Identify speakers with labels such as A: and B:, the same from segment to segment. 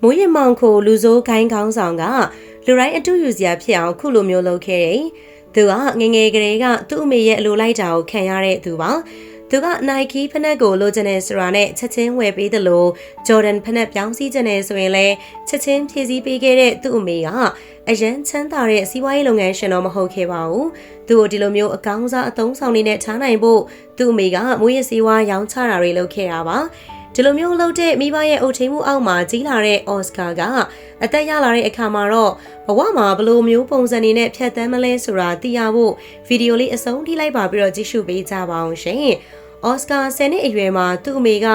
A: မိုးရင်မောင်ခိုလူစိုးခိုင်းကောင်းဆောင်ကလူတိုင်းအတူယူစရာဖြစ်အောင်ခုလိုမျိုးလုပ်ခဲ့တယ်။သူကငငယ်ကလေးကသူ့အမေရဲ့အလိုလိုက်တာကိုခံရတဲ့သူပါ။သူက Nike ဖနက်ကိုလိုချင်တဲ့ဆိုတာနဲ့ချက်ချင်းဝယ်ပေးတယ်လို့ Jordan ဖနက်ပြောင်းစည်းချင်တယ်ဆိုရင်လည်းချက်ချင်းဖြည့်ဆည်းပေးခဲ့တဲ့သူ့အမေကအရန်ချမ်းသာတဲ့စီးပွားရေးလုပ်ငန်းရှင်တော့မဟုတ်ခဲ့ပါဘူး။သူ့ကိုဒီလိုမျိုးအကောင်းစားအသုံးဆောင်နေတဲ့ထားနိုင်ဖို့သူ့အမေကမွေးရစီးဝါးရောင်းချတာတွေလုပ်ခဲ့တာပါ။ဒီလိုမျိုးလုပ်တဲ့မိဘရဲ့အုပ်ထိန်းမှုအောက်မှာကြီးလာတဲ့အော်စကာကအသက်ရလာတဲ့အခါမှာတော့ဘဝမှာဘလိုမျိုးပုံစံနေနဲ့ဖြတ်သန်းမလဲဆိုတာသိရဖို့ဗီဒီယိုလေးအဆုံးထိလိုက်ပါပြီးတော့ကြည့်ရှုပေးကြပါအောင်ရှင်။အော်စကာ10နှစ်အရွယ်မှာသူ့အမေက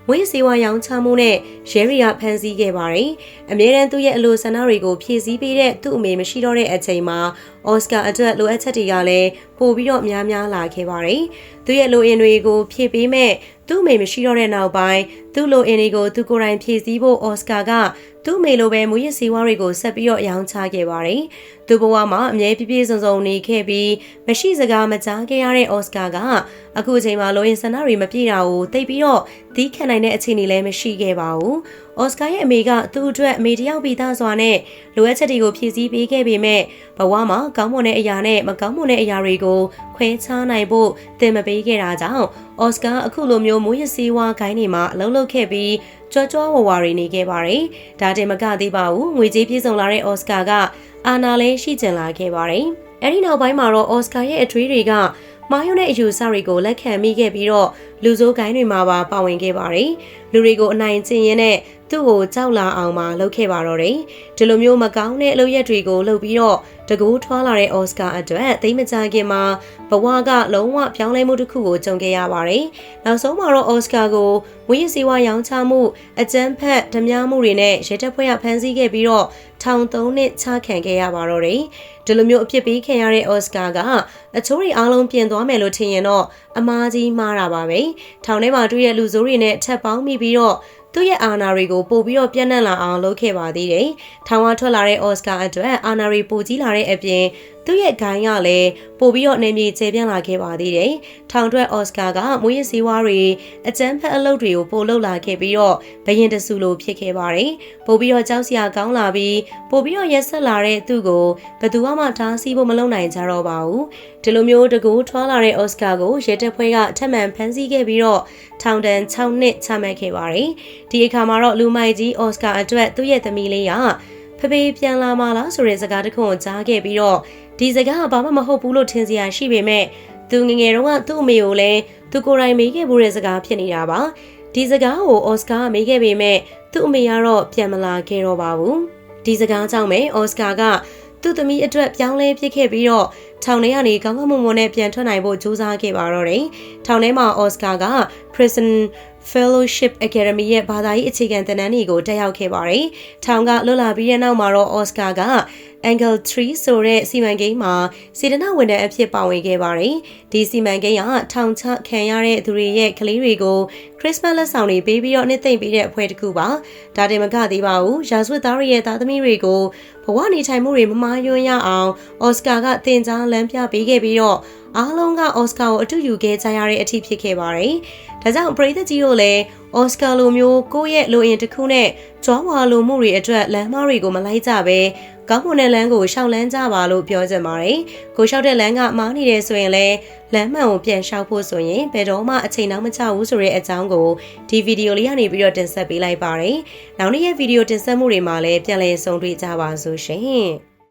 A: မွေးစေဝါရောင်းချမှုနဲ့ရဲရီယာဖန်ဆီးခဲ့ပါတယ်။အမြဲတမ်းသူ့ရဲ့အလိုဆန္ဒတွေကိုဖြည့်ဆည်းပေးတဲ့သူ့အမေမရှိတော့တဲ့အချိန်မှာအော်စကာအတွက်လိုအပ်ချက်တွေကလည်းပိုပြီးတော့များများလာခဲ့ပါတယ်။သူ့ရဲ့လိုအင်တွေကိုဖြည့်ပေးမဲ့သူ့အမေမရှိတော့တဲ့နောက်ပိုင်းသူ့လိုအင်တွေကိုသူကိုယ်တိုင်ဖြည့်ဆည်းဖို့အော်စကာကသူ့အမေလိုပဲမွေးရစေဝါတွေကိုဆက်ပြီးတော့ရောင်းချခဲ့ပါတယ်။သူ့ဘဝမှာအမြဲပြည့်ပြည့်စုံစုံနေခဲ့ပြီးမရှိစကားမကြားခဲ့ရတဲ့အော်စကာကအခုအချိန်မှာလိုအင်ဆန္ဒတွေမပြည့်တာကိုသိပြီးတော့သီးခံနိုင်တဲ့အခြေအနေလည်းမရှိခဲ့ပါဘူး။အော်စကာရဲ့အမေကသူ့အတွက်အမေတယောက်ပြီးသားစွာနဲ့လိုအပ်ချက်တွေကိုဖြည့်ဆည်းပေးခဲ့ပေမဲ့ဘဝမှာကောင်းမွန်တဲ့အရာနဲ့မကောင်းမွန်တဲ့အရာတွေကိုခွဲခြားနိုင်ဖို့သင်မပေးခဲ့တာကြောင့်အော်စကာအခုလိုမျိုးမွေးရစေဝါဂိုင်းတွေမှာအလုပ်လုပ်ခဲ့ပြီးကြွကြွဝဝတွေနေခဲ့ပါတယ်။ဒါတင်မကသေးပါဘူး။ငွေကြေးပြည့်စုံလာတဲ့အော်စကာကအာနာလည်းရှိကျင်လာခဲ့ပါတယ်။အဲဒီနောက်ပိုင်းမှာတော့အော်စကာရဲ့အထွေးတွေကမာယွန်းတဲ့အယူဆတွေကိုလက်ခံမိခဲ့ပြီးတော့လူဆိုးကိုင်းတွေမှာပါဝင်ခဲ့ပါတယ်။လူတွေကိုအနိုင်ကျင့်ရင်းနဲ့သူ့ကိုကြောက်လာအောင်မှလုပ်ခဲ့ပါတော့တယ်။ဒီလိုမျိုးမကောင်းတဲ့အလုပ်ရက်တွေကိုလုပ်ပြီးတော့တကူထွားလာတဲ့အော်စကာအတွက်သိမကြခင်မှာဘဝကလုံးဝပြောင်းလဲမှုတစ်ခုကိုကြုံခဲ့ရပါတယ်။နောက်ဆုံးမှာတော့အော်စကာကိုမွေးရစေဝါရောင်းချမှုအကြမ်းဖက်ဓမြမှုတွေနဲ့ရဲတပ်ဖွဲ့ကဖမ်းဆီးခဲ့ပြီးတော့ထောင်3နှစ်ချခံခဲ့ရပါတော့တယ်။ဒီလိုမျိုးအဖြစ်ပေးခံရတဲ့အော်စကာကအချိုးတွေအားလုံးပြင်သွားမယ်လို့ထင်ရင်တော့အမားကြီးမှားတာပါပဲ။ထောင်ထဲမှာတွေ့တဲ့လူဆိုးတွေနဲ့ထပ်ပေါင်းမိပြီးတော့သူ့ရဲ့အာဏာတွေကိုပို့ပြီးတော့ပြန့်နှံ့လာအောင်လုပ်ခဲ့ပါသေးတယ်။ထောင်ဝထွက်လာတဲ့အော်စကာအတွက်အာဏာတွေပိုကြီးလာတဲ့အပြင်သူ့ရဲ့ဂိုင်းကလည်းပို့ပြီးတော့နေမြေကျဲပြန့်လာခဲ့ပါသေးတယ်။ထောင်ထွက်အော်စကာကမွေးရစေဝါတွေအကြမ်းဖက်အလုပ်တွေကိုပို့လုပ်လာခဲ့ပြီးတော့ဘရင်တဆူလိုဖြစ်ခဲ့ပါတယ်။ပို့ပြီးတော့ကြောက်စရာကောင်းလာပြီးပို့ပြီးတော့ရက်ဆက်လာတဲ့သူ့ကိုဘယ်သူမှတားဆီးဖို့မလုပ်နိုင်ကြတော့ပါဘူး။ဒီလိုမျိုးတကူထွားလာတဲ့အော်စကာကိုရဲတပ်ဖွဲ့ကထပ်မံဖမ်းဆီးခဲ့ပြီးတော့ထောင်ဒဏ်6နှစ်ချမှတ်ခဲ့ပါတယ်။ဒီအခါမှာတော့လူမိုက်ကြီးအော်စကာအတွက်သူ့ရဲ့သမီးလေးကဖဖေးပြန်လာမလားဆိုတဲ့စကားတစ်ခုကိုကြားခဲ့ပြီးတော့ဒီစကားကဘာမှမဟုတ်ဘူးလို့ထင်စရာရှိပေမဲ့သူငငယ်တုန်းကသူ့အမေကိုလည်းသူကိုယ်တိုင်မေးခဲ့ဖို့တဲ့စကားဖြစ်နေတာပါဒီစကားကိုအော်စကာမေးခဲ့ပေမဲ့သူ့အမေကတော့ပြန်မလာခဲ့တော့ပါဘူးဒီစကားကြောင့်ပဲအော်စကာကသူ့သမီးအတွက်ပြောင်းလဲပြစ်ခဲ့ပြီးတော့ထောင်ထဲကနေကောင်းကောင်းမွန်မွန်နဲ့ပြန်ထွက်နိုင်ဖို့ကြိုးစားခဲ့ပါတော့တယ်ထောင်ထဲမှာအော်စကာက Prison Fellowship Academy ရဲ့ဘာသာရေးအခြေခံသင်တန်းတွေကိုတက်ရောက်ခဲ့ပါတယ်။ထောင်ကလွတ်လာပြီးတဲ့နောက်မှာတော့အော်စကာက Angle 3ဆိုတဲ့စီမံကိန်းမှာစေတနာဝန်ထမ်းအဖြစ်ပါဝင်ခဲ့ပါတယ်။ဒီစီမံကိန်းကထောင်ချခံရတဲ့သူတွေရဲ့ကလေးတွေကိုခရစ်စမတ်လက်ဆောင်တွေပေးပြီးတော့နှစ်သိမ့်ပေးတဲ့အဖွဲ့တစ်ခုပါ။ဒါတင်မကသေးပါဘူး။ရာဇဝတ်သားတွေရဲ့သားသမီးတွေကိုဘဝနေထိုင်မှုတွေမမားယွန်းရအောင်အော်စကာကသင်ကြားလမ်းပြပေးခဲ့ပြီးတော့အားလုံးကအော်စကာကိုအတူယူခဲ့ကြရတဲ့အထိဖြစ်ခဲ့ပါတယ်။ဒါကြောင့်ပရိသတ်ကြီးတို့လည်းအော်စကာလိုမျိုးကိုယ့်ရဲ့လိုအင်တစ်ခုနဲ့ကြွားဝါလိုမှုတွေအတွက်လမ်းမတွေကိုမလိုက်ကြပဲကောင်းမွန်တဲ့လမ်းကိုရှောက်လန်းကြပါလို့ပြောချင်ပါတယ်။ကိုရှောက်တဲ့လမ်းကမားနေတယ်ဆိုရင်လည်းလမ်းမှန်ကိုပြန်ရှောက်ဖို့ဆိုရင်ဘယ်တော့မှအချိန်နောက်မချဘူးဆိုတဲ့အကြောင်းကိုဒီဗီဒီယိုလေးကနေပြီးတော့တင်ဆက်ပေးလိုက်ပါတယ်။နောက်နေ့ရဲ့ဗီဒီယိုတင်ဆက်မှုတွေမှာလည်းပြန်လည်ဆုံတွေ့ကြပါစို့ရှင်။